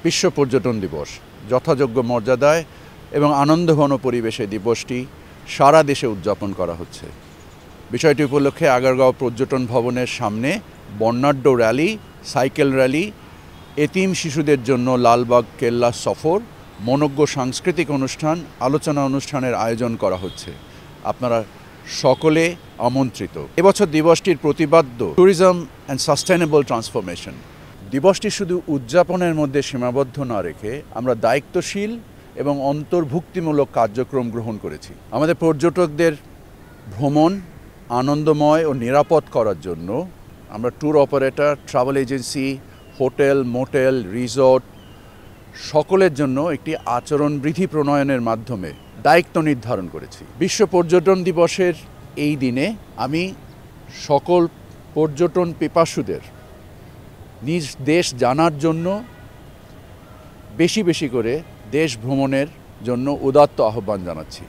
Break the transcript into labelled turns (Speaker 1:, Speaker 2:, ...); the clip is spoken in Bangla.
Speaker 1: বিশ্ব পর্যটন দিবস যথাযোগ্য মর্যাদায় এবং আনন্দঘন পরিবেশে দিবসটি সারা দেশে উদযাপন করা হচ্ছে। বিষয়টি উপলক্ষে আগারগাঁও পর্যটন ভবনের সামনে বর্ণাঢ্য র্যালি, সাইকেল র্যালি, এতিম শিশুদের জন্য লালবাগ কেল্লা সফর, মনোজ্ঞ সাংস্কৃতিক অনুষ্ঠান, আলোচনা অনুষ্ঠানের আয়োজন করা হচ্ছে। আপনারা সকলে আমন্ত্রিত। এবছর দিবসটির প্রতিপাদ্য ট্যুরিজম অ্যান্ড সাস্টেনেবল ট্রান্সফরমেশন। দিবসটি শুধু উদযাপনের মধ্যে সীমাবদ্ধ না রেখে আমরা দায়িত্বশীল এবং অন্তর্ভুক্তিমূলক কার্যক্রম গ্রহণ করেছি। আমাদের পর্যটকদের ভ্রমণ আনন্দময় ও নিরাপদ করার জন্য আমরা tour operator, travel agency, hotel, motel, resort সকলের জন্য একটি আচরণবিধি প্রণয়নের মাধ্যমে দায়িত্ব নির্ধারণ করেছি। বিশ্ব পর্যটন দিবসের এই দিনে আমি সকল পর্যটন পিপাসুদের নিজ দেশ জানার জন্য বেশি বেশি করে দেশ ভ্রমণের জন্য উদাত্ত আহ্বান জানাচ্ছি।